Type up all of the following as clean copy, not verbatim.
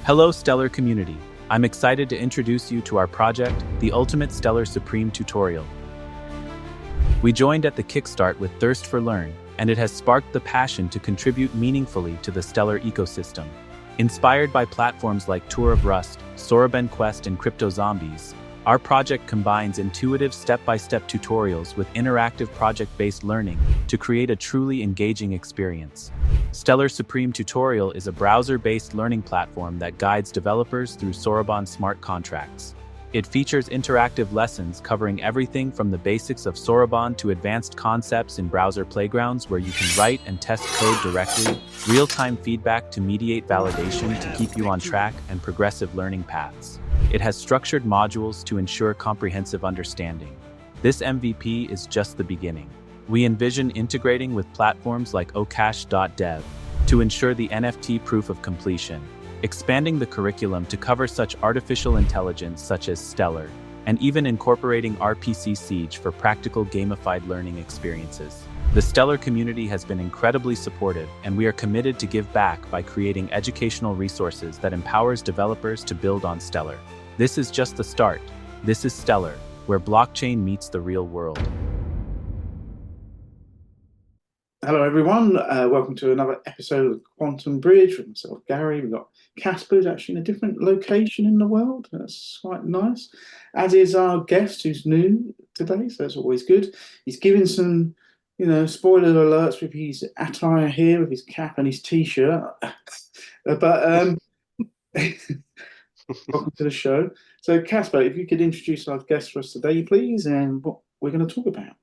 Hello, Stellar community. I'm excited to introduce you to our project, the Ultimate Stellar Supreme Tutorial. We joined at the Kickstart with Thirst for Learn, and it has sparked the passion to contribute meaningfully to the Stellar ecosystem. Inspired by platforms like Tour of Rust, Soroban Quest, and Crypto Zombies, our project combines intuitive step-by-step tutorials with interactive project-based learning to create a truly engaging experience. Stellar Supreme Tutorial is a browser-based learning platform that guides developers through Soroban smart contracts. It features interactive lessons covering everything from the basics of Soroban to advanced concepts in browser playgrounds where you can write and test code directly, real-time feedback to mediate validation to keep you on track, and progressive learning paths. It has structured modules to ensure comprehensive understanding. This MVP is just the beginning. We envision integrating with platforms like Okash.dev to ensure the NFT proof of completion, expanding the curriculum to cover such artificial intelligence such as Stellar, and even incorporating RPC Siege for practical gamified learning experiences. The Stellar community has been incredibly supportive, and we are committed to give back by creating educational resources that empowers developers to build on Stellar. This is just the start. This is Stellar, where blockchain meets the real world. Hello everyone, welcome to another episode of Quantum Bridge with myself, Gary. We've got Casper, who's actually in a different location in the world. That's quite nice. As is our guest, who's new today, so that's always good. He's giving some, spoiler alerts with his attire here, with his cap and his t-shirt. Welcome to the show. So Casper, if you could introduce our guest for us today, please, and what we're going to talk about.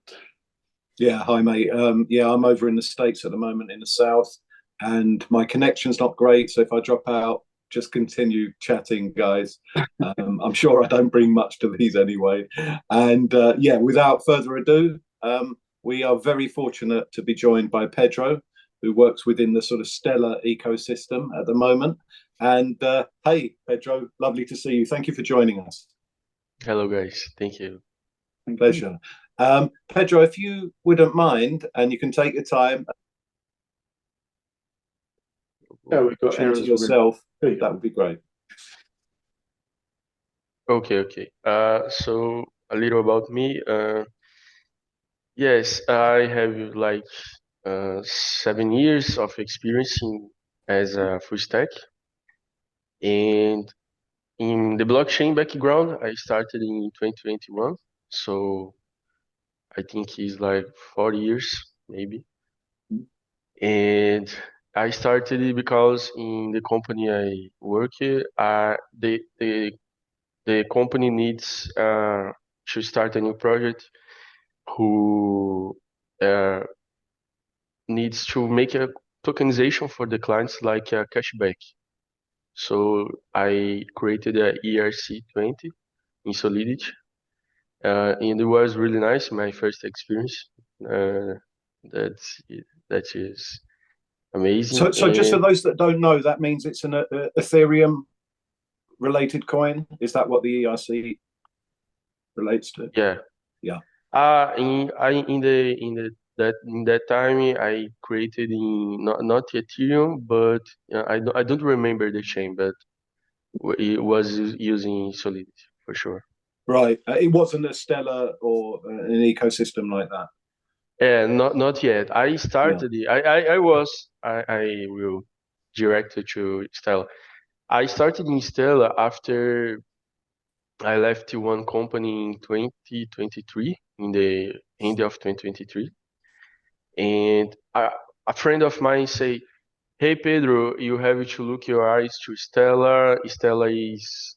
Yeah, hi mate. I'm over in the States at the moment in the South, and my connection's not great. So if I drop out, just continue chatting, guys. I'm sure I don't bring much to these anyway. And without further ado, we are very fortunate to be joined by Pedro, who works within the sort of Stellar ecosystem at the moment. And hey, Pedro, lovely to see you. Thank you for joining us. Hello, guys. Thank you. Pleasure. Pedro, if you wouldn't mind, and you can take your time, we've got to yourself, that would be great. Okay. So a little about me. Yes, I have 7 years of experience as a full stack, and in the blockchain background, I started in 2021. So I think it's like 4 years, maybe. And I started it because in the company I work here, the company needs to start a new project who needs to make a tokenization for the clients like a cashback. So I created a ERC20 in Solidity, and it was really nice. My first experience. That is amazing. So just for those that don't know, that means it's an Ethereum related coin. Is that what the ERC relates to? Yeah. In that time I created in not Ethereum, but I don't remember the chain, but it was using Solidity for sure. Right. It wasn't a Stellar or an ecosystem like that. Yeah, not yet. I started it. I will direct it to Stellar. I started in Stellar after I left one company in 2023, in the end of 2023, and a friend of mine say, "Hey Pedro, you have to look your eyes to Stellar. Stellar is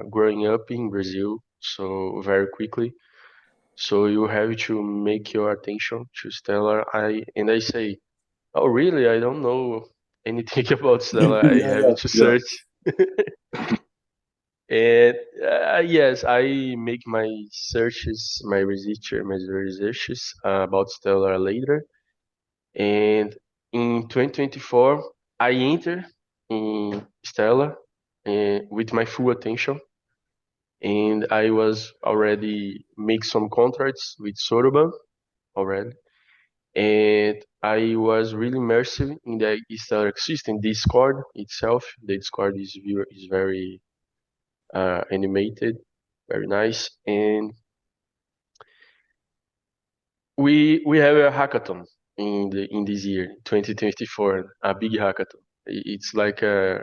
growing up in Brazil so very quickly. So you have to make your attention to Stellar." I say, "Oh really? I don't know anything about Stella, I have to search. And yes, I make my searches, my researches about Stellar later. And in 2024, I enter in Stellar with my full attention. And I was already make some contracts with Soroban already. And I was really immersive in the Stellar ecosystem. Discord itself, the Discord is very animated, very nice. And we have a hackathon in this year, 2024, a big hackathon. It's like uh,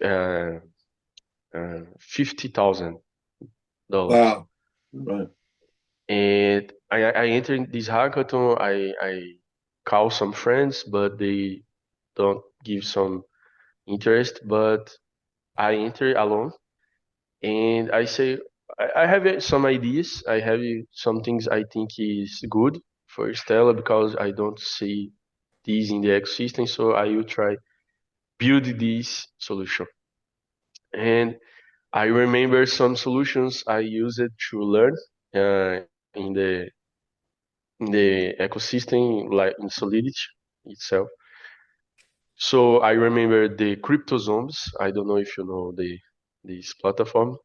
$50,000. Wow. Right. And I entered this hackathon. I call some friends, but they don't give some interest. But I enter alone, and I say I have some ideas. I have some things I think is good for Stella because I don't see this in the ecosystem. So I will try build this solution. And I remember some solutions I used to learn uh, in the ecosystem, like in Solidity itself. So I remember the crypto zombies. I don't know if you know this platform,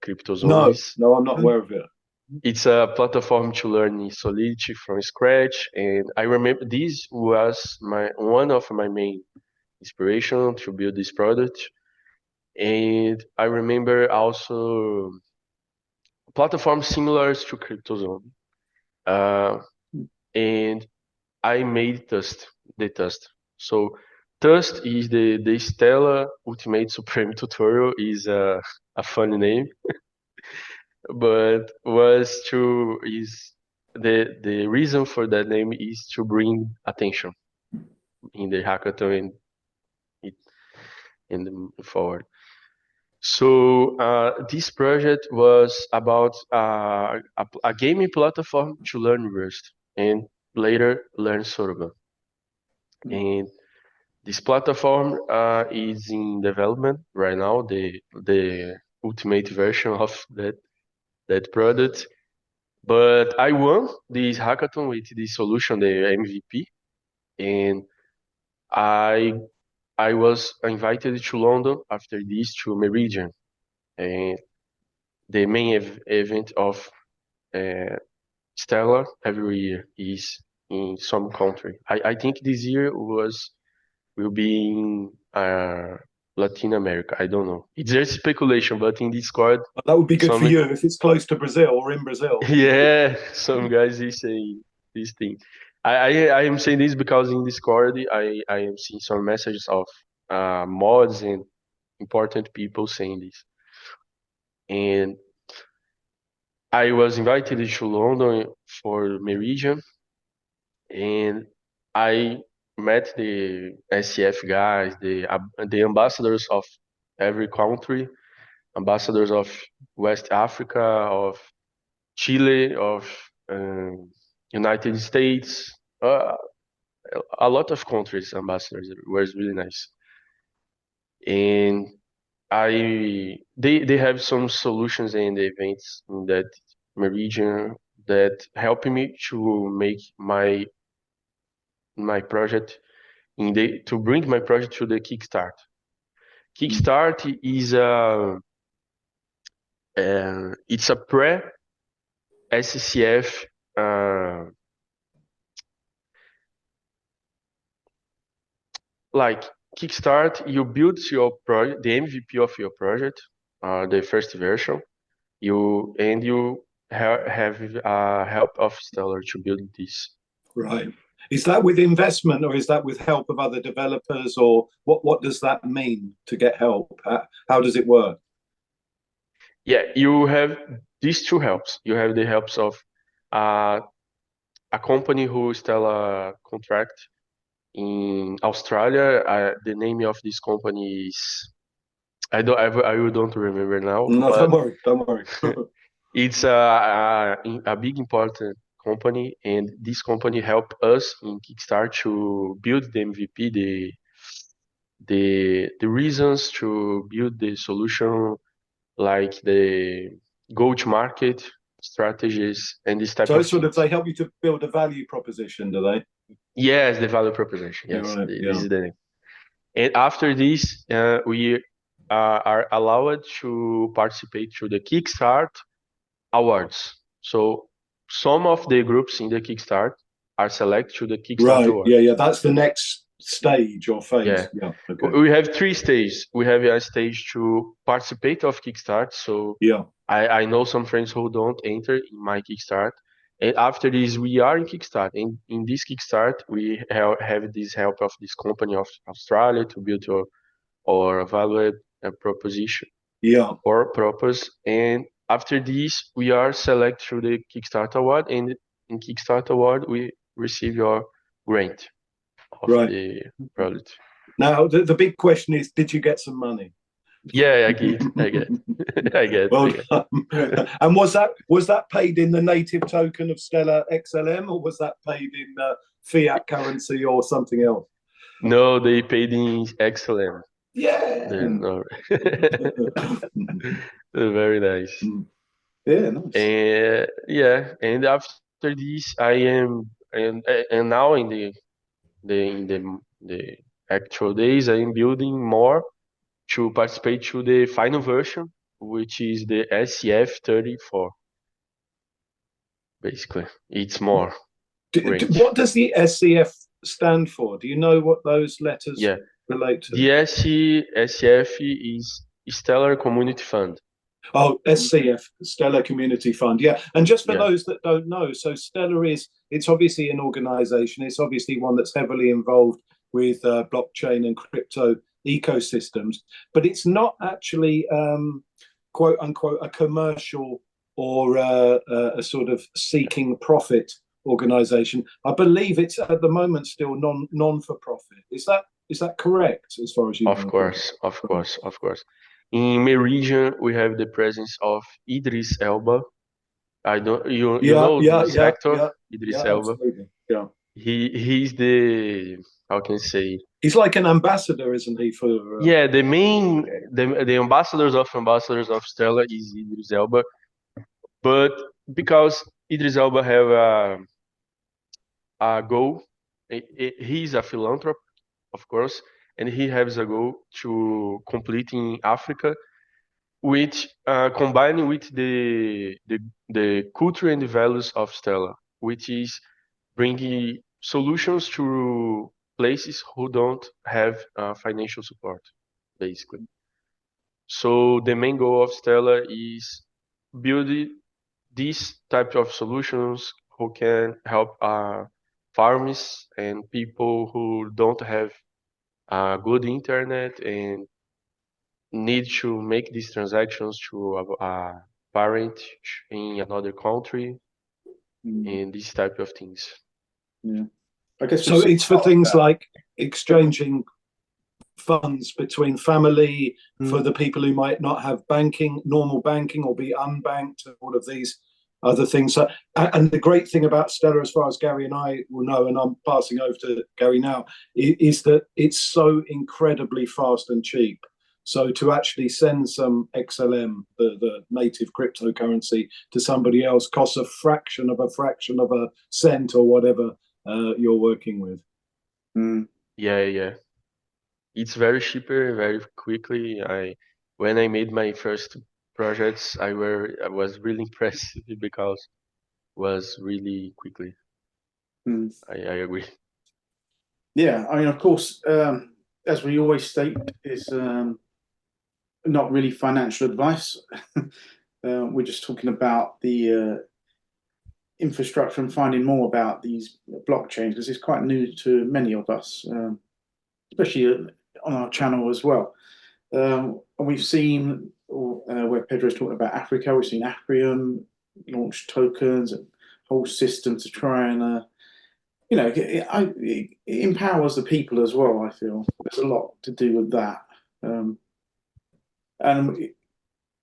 crypto zombies. No, I'm not aware of it. It's a platform to learn in Solidity from scratch, and I remember this was one of my main inspiration to build this product. And I remember also platforms similar to CryptoZone. Uh, and I made the Tust. So Tust is the Stella Ultimate Supreme Tutorial is a funny name, but is the reason for that name is to bring attention in the hackathon and it in the forward. So this project was about a gaming platform to learn Rust and later learn Soroban. And this platform is in development right now, the ultimate version of that product. But I won this hackathon with this solution, the MVP, and I I was invited to London after this to Meridian, and the main event of uh, Stellar every year is in some country. I think this year will be in Latin America. I don't know. It's just speculation, but in Discord, That would be good for you if it's close to Brazil or in Brazil. Yeah, some guys is saying this thing. I am saying this because in Discord I am seeing some messages of mods and important people saying this. And I was invited to London for Meridian, and I met the SCF guys, the ambassadors of every country, ambassadors of West Africa, of Chile, of United States, a lot of countries ambassadors. It was really nice, and they have some solutions and events in that region that help me to make my project to bring my project to the Kickstart. Kickstart is it's a pre SCF like Kickstart. You build your project, the MVP of your project, the first version. You have help of Stellar to build this. Right. Is that with investment or is that with help of other developers, or what does that mean to get help? How does it work? Yeah, you have these two helps. You have the helps of a company who still a contract in Australia. The name of this company is I don't remember now. No, but don't worry. it's a big important company, and this company helped us in Kickstart to build the MVP, the reasons to build the solution, like the go-to-market strategies and this type So of it's sort of, things. they help you to build a value proposition, do they? Yes, the value proposition. Yeah, Yes, right. this is the name. And after this, we are allowed to participate through the Kickstart awards. So some of the groups in the Kickstart are selected to the Kickstart Right. award. Yeah. That's the next stage or phase. Yeah. Okay. We have 3 stages. We have a stage to participate of Kickstart. So Yeah. I know some friends who don't enter in my Kickstart. And after this, we are in Kickstart. And in this Kickstart, we have this help of this company of Australia to build or evaluate a proposition Yeah. or purpose. And after this, we are selected through the Kickstart award. And in Kickstart award, we receive your grant of Right. the product. Now, the big question is, did you get some money? Yeah, I get. I get. Well done. And was that paid in the native token of Stellar XLM, or was that paid in fiat currency or something else? No, they paid in XLM. Yeah. No. Very nice. Yeah, nice. And yeah, and after this, I am and now in the actual days, I am building more to participate to the final version, which is the SCF 34. Basically, it's more range. What does the SCF stand for? Do you know what those letters Yeah, relate to? the SCF is Stellar Community Fund. Oh, SCF, Stellar Community Fund. Yeah. And just for Yeah. those that don't know, so Stellar it's obviously an organization. It's obviously one that's heavily involved with blockchain and crypto ecosystems, but it's not actually, quote unquote, a commercial or a sort of seeking profit organization. I believe it's at the moment still non for profit. Is that correct as far as you know? Of course. In my region, we have the presence of Idris Elba. I don't you know this actor, Idris Elba. Absolutely. Yeah. He's the, how can I say? He's like an ambassador, isn't he? For Yeah, the ambassadors of Stella is Idris Elba, but because Idris Elba have a goal, he's a philanthropist, of course, and he has a goal to complete in Africa, which combining with the culture and the values of Stella, which is bringing solutions to places who don't have financial support, basically. So the main goal of Stella is building these type of solutions who can help farmers and people who don't have good internet and need to make these transactions to a parent in another country and these type of things. Yeah, I guess so. It's for things like exchanging funds between family, for the people who might not have normal banking, or be unbanked, all of these other things. So, and the great thing about Stellar, as far as Gary and I will know, and I'm passing over to Gary now, is that it's so incredibly fast and cheap. So to actually send some XLM, the native cryptocurrency, to somebody else costs a fraction of a cent or whatever you're working with. Yeah. It's very cheaper, very quickly. When I made my first projects, I was really impressed because it was really quickly. I agree. Yeah, I mean, of course, as we always state, is not really financial advice. We're just talking about the infrastructure and finding more about these blockchains, because it's quite new to many of us, especially on our channel as well. And we've seen where Pedro's talking about Africa, we've seen Afrium launch tokens and whole system to try and it empowers the people as well. I feel there's a lot to do with that. And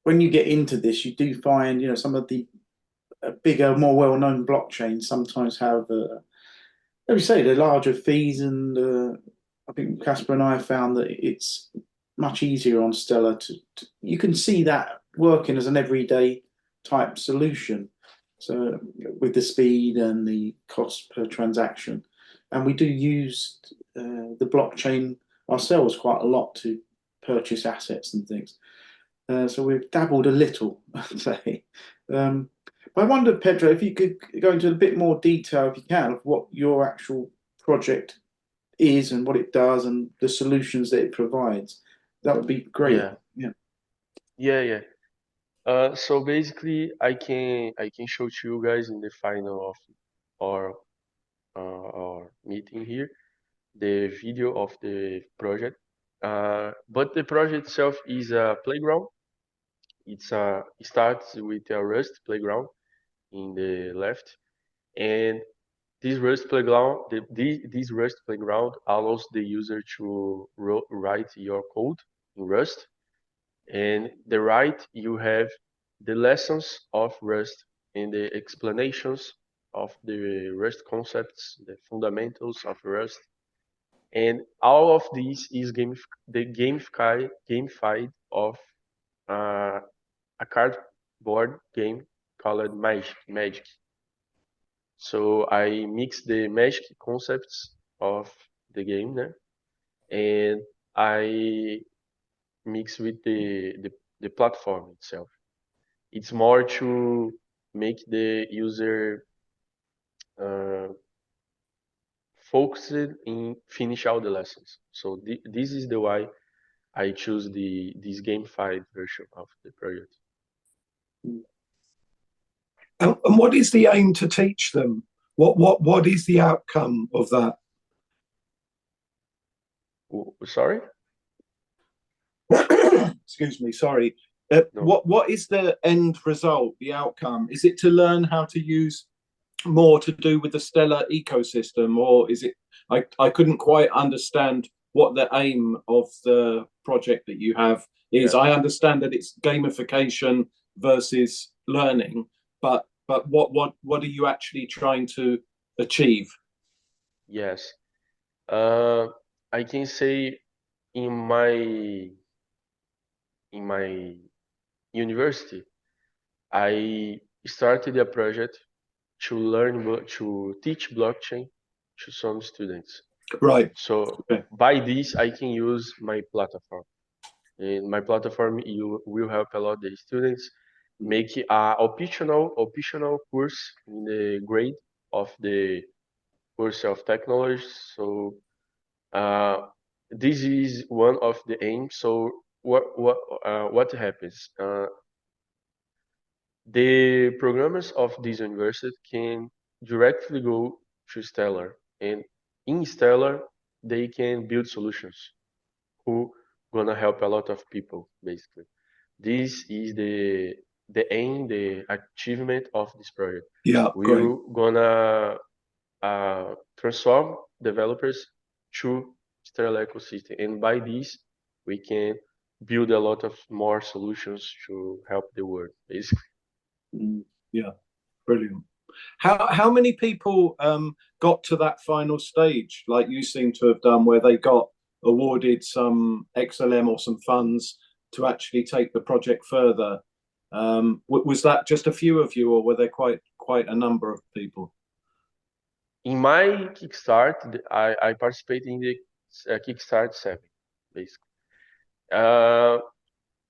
when you get into this, you do find, some of the bigger, more well-known blockchains sometimes have, let me say, the larger fees and think Casper and I have found that it's much easier on Stellar you can see that working as an everyday type solution. So with the speed and the cost per transaction, and we do use the blockchain ourselves quite a lot to purchase assets and things. So we've dabbled a little, I'd say. But I wonder, Pedro, if you could go into a bit more detail, if you can, of what your actual project is and what it does and the solutions that it provides. That would be great. Yeah. So basically, I can show to you guys in the final of our meeting here the video of the project. But the project itself is a playground. It starts with a Rust playground in the left, and this Rust playground, this Rust playground allows the user to write your code in Rust, and the right you have the lessons of Rust and the explanations of the Rust concepts, the fundamentals of Rust, and all of this is gamified of uh, a cardboard game called Magic. So I mix the magic concepts of the game, né? And I mix with the platform itself. It's more to make the user focused in finish all the lessons. So this is the why I choose this gamified version of the project. And what is the aim to teach them? What is the outcome of that? Sorry? Excuse me, sorry. No. What is the end result, the outcome? Is it to learn how to use more to do with the Stellar ecosystem, or is it? I couldn't quite understand what the aim of the project that you have is. Yeah. I understand that it's gamification versus learning, but what are you actually trying to achieve? Yes. I can say in my university, I started a project to teach blockchain to some students. Right. So Okay. by this, I can use my platform. In my platform, you will help a lot the students make a optional course in the grade of the course of technology. So this is one of the aims. So what happens? The programmers of this university can directly go to Stellar, and in Stellar they can build solutions who gonna help a lot of people. Basically, this is the aim, the achievement of this project. Yeah, great. We're gonna transform developers to Stellar ecosystem, and by this we can build a lot of more solutions to help the world. Basically. Yeah, brilliant. How many people got to that final stage, like you seem to have done, where they got awarded some XLM or some funds to actually take the project further? Was that just a few of you, or were there quite a number of people? In my Kickstart, I participated in the Kickstart 7, basically.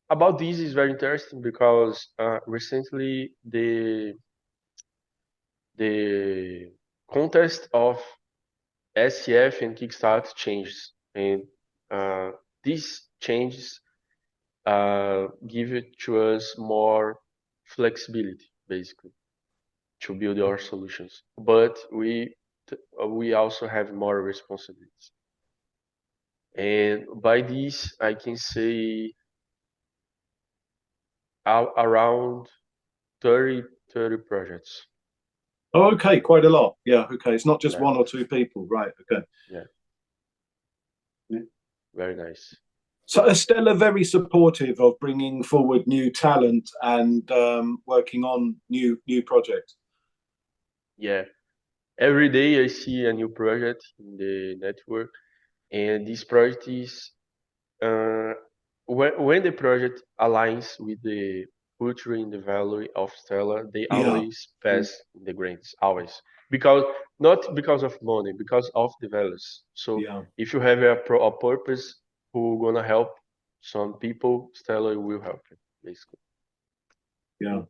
About this is very interesting because recently the contest of SCF and Kickstart changes, and these changes give it to us more flexibility, basically, to build our solutions. But we also have more responsibilities. And by this, I can say around 30 projects. Oh, okay, quite a lot. Yeah, okay. It's not just Yeah. one or two people, right? Okay. Yeah. Yeah. Very nice. So are Stella very supportive of bringing forward new talent and working on new projects? Yeah. Every day I see a new project in the network, And this project is when the project aligns with the culture in the value of Stella, they always pass the grants, always. Because not because of money, because of the values. So if you have a purpose who gonna help some people, Stella will help you, basically. Yeah.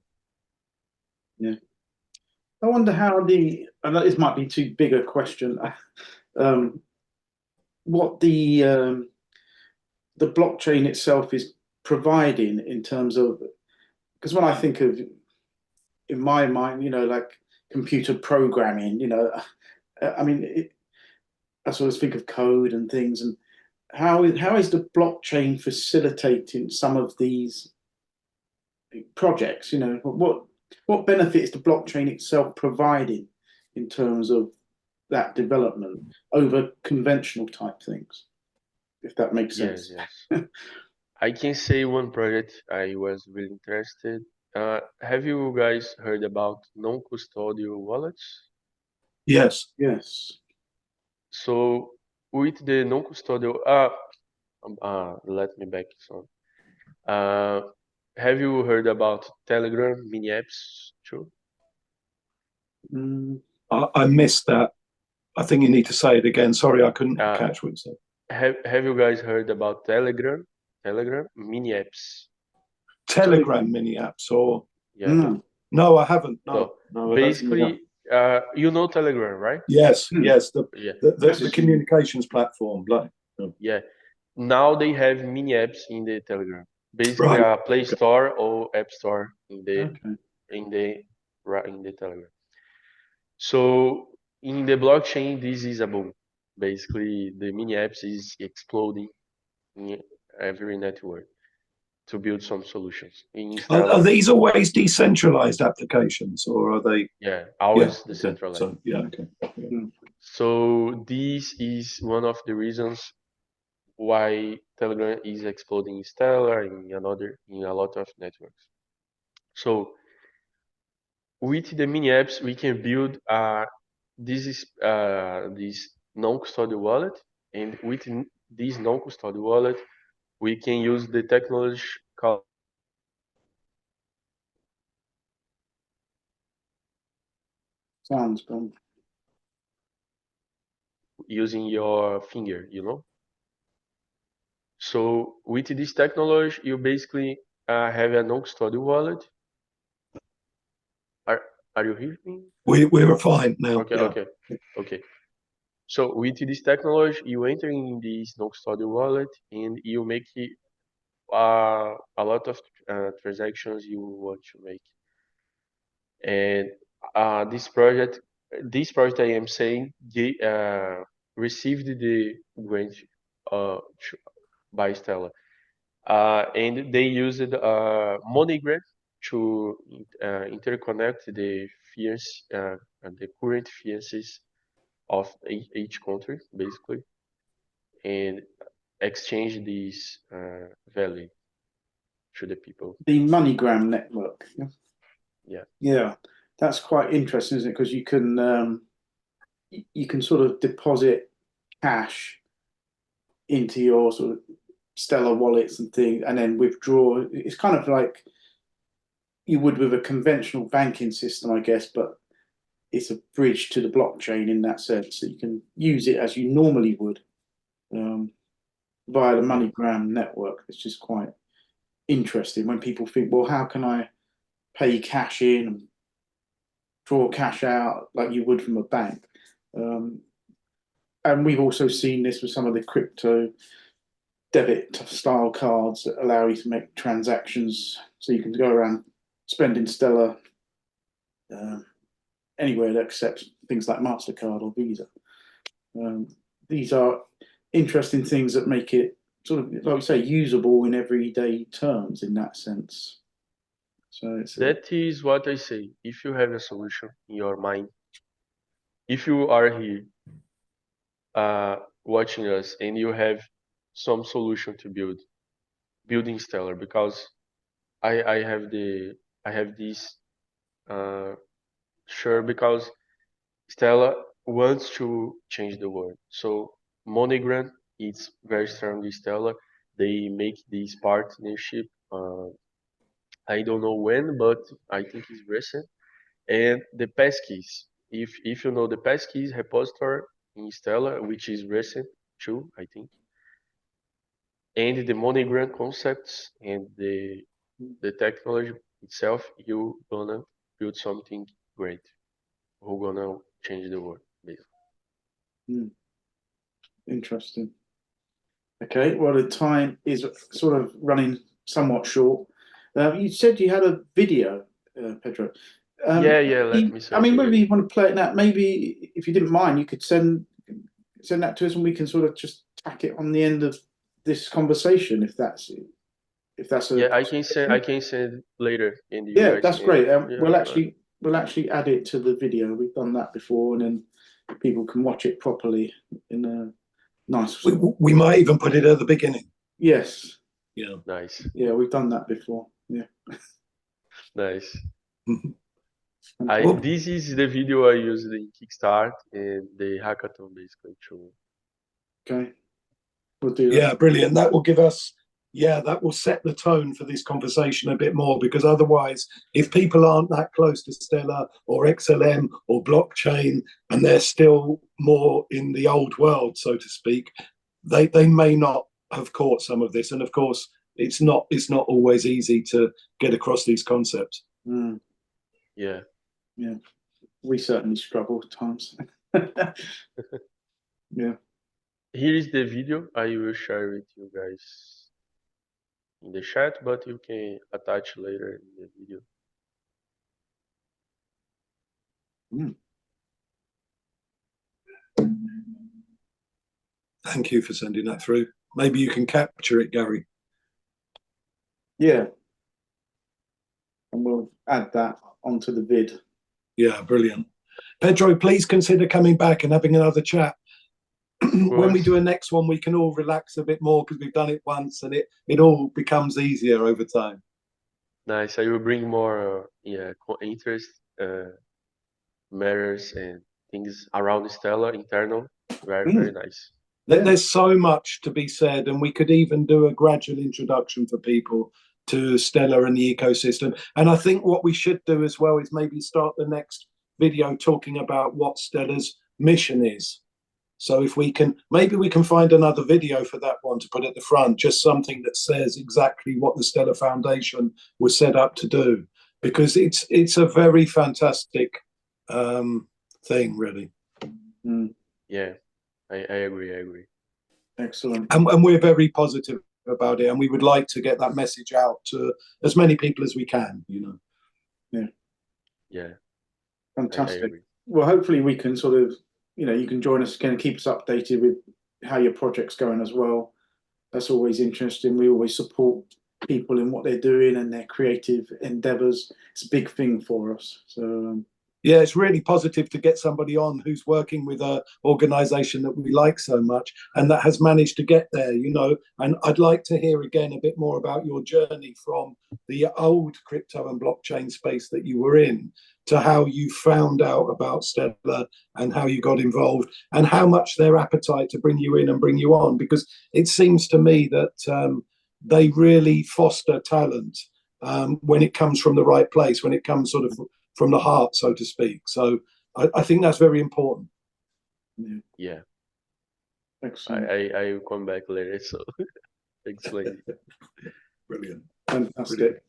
I wonder how and this might be too big a question, what the blockchain itself is providing in terms of, because when I think of, in my mind, like computer programming, I mean, I sort of think of code and things, and how is the blockchain facilitating some of these projects? What benefit is the blockchain itself providing in terms of that development over conventional type things, if that makes sense? Yes. I can say one project I was really interested. Have you guys heard about non-custodial wallets? Yes. Yes. So with the non-custodial, let me back some. Have you heard about Telegram mini apps too? I missed that. I think you need to say it again. Sorry, I couldn't catch what you said. Have you guys heard about Telegram mini apps? Telegram mini apps or no, I haven't. No, basically, you know Telegram, right? Yes, the communications platform. Yeah. Now they have mini apps in the Telegram. Basically, a Play Store or App Store in the Telegram. So in the blockchain, this is a boom. Basically, the mini apps is exploding in every network to build some solutions. Are these always decentralized applications, or are they? Yeah, always decentralized. Okay. So this is one of the reasons why Telegram is exploding in Stellar in a lot of networks. So with the mini apps, we can build this non-custodial wallet, and with this non-custodial wallet, we can use the technology called Sounds gone. Using your finger, So with this technology, you basically have a non-custodial wallet. Are you hearing me? We're fine now. Okay. So with this technology, you enter in this non-custodial wallet and you make a lot of transactions you want to make. And this project I am saying, received the grant by Stella, and they used MoneyGram to interconnect the fiats, the current fiats of each country, basically, and exchange this value to the people. The MoneyGram network. Yeah. Yeah, that's quite interesting, isn't it? Because you can sort of deposit cash into your sort of Stellar wallets and things, and then withdraw. It's kind of like you would with a conventional banking system, I guess, but it's a bridge to the blockchain in that sense. So you can use it as you normally would via the MoneyGram network. It's just quite interesting when people think, well, how can I pay cash in and draw cash out like you would from a bank? And we've also seen this with some of the crypto debit style cards that allow you to make transactions, so you can go around spending Stellar anywhere that accepts things like MasterCard or Visa. These are interesting things that make it sort of, like we say, usable in everyday terms in that sense. So that is what I say. If you have a solution in your mind, if you are here watching us and you have some solution to building Stellar, because I have this sure, because Stella wants to change the world. So MoneyGram it's very strongly stellar. They make this partnership. I don't know when, but I think it's recent. And the passkeys, if you know the passkeys repository in Stellar, which is recent too, I think. And the MoneyGram concepts and the technology itself, you gonna build something great. Who gonna change the world, basically. Interesting. Okay, well, the time is sort of running somewhat short. You said you had a video, Pedro. Yeah, let me I mean, search maybe again. you want to play it now. Maybe if you didn't mind, you could send that to us, and we can sort of just tack it on the end of this conversation, if that's a Yeah, I possibility. can send later, and you Yeah, guys that's can. great. Yeah, We'll actually add it to the video. We've done that before, and then people can watch it properly in a nice. We might even put it at the beginning. Yes. Yeah. nice, Yeah, we've done that before. Yeah. nice. Well, This is the video I used in Kickstart and the hackathon basically too. Okay. We'll do that. yeah, brilliant. That will give us, that will set the tone for this conversation a bit more, because otherwise, if people aren't that close to Stellar or XLM or blockchain, and they're still more in the old world, so to speak, they may not have caught some of this. And of course, it's not always easy to get across these concepts. Mm, Yeah. yeah. We certainly struggle at times. Yeah. Here is the video. I will share with you guys in the chat, but you can attach later in the video. Mm. Thank you for sending that through. Maybe you can capture it, Gary. Yeah. And we'll add that onto the vid. Yeah, brilliant. Pedro, please consider coming back and having another chat. When we do a next one, we can all relax a bit more, because we've done it once, and it all becomes easier over time. Nice. I will bring more interest matters and things around Stella internal. Very nice. There's so much to be said, and we could even do a gradual introduction for people to Stella and the ecosystem. And I think what we should do as well is maybe start the next video talking about what Stella's mission is. So if we can, maybe we can find another video for that one to put at the front, just something that says exactly what the Stellar Foundation was set up to do, because it's a very fantastic thing, really. Mm. Yeah, I agree. Excellent. And we're very positive about it, and we would like to get that message out to as many people as we can, Yeah. Fantastic. I agree. Well, hopefully we can sort of, you can join us again and keep us updated with how your project's going as well. That's always interesting. We always support people in what they're doing and their creative endeavors. It's a big thing for us. So yeah, it's really positive to get somebody on who's working with an organization that we like so much and that has managed to get there, And I'd like to hear again a bit more about your journey from the old crypto and blockchain space that you were in to how you found out about Stellar and how you got involved, and how much their appetite to bring you in and bring you on, because it seems to me that they really foster talent when it comes from the right place, when it comes sort of from the heart, so to speak. So I think that's very important. Yeah. excellent. I will come back later, so explain it. Brilliant. Fantastic. Brilliant.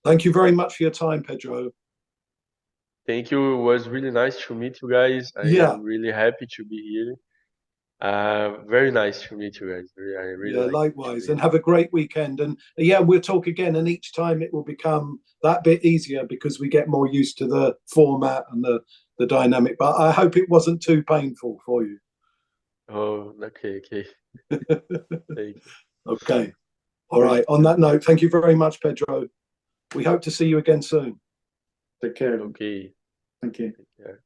Thank you very much for your time, Pedro. Thank you. It was really nice to meet you guys. I am really happy to be here. Very nice to meet you guys. I really like likewise. And have a great weekend. And we'll talk again. And each time it will become that bit easier because we get more used to the format and the dynamic. But I hope it wasn't too painful for you. Oh, okay. Thank you. Okay. All right. On that note, thank you very much, Pedro. We hope to see you again soon. Take care. Okay. Thank you. Take care.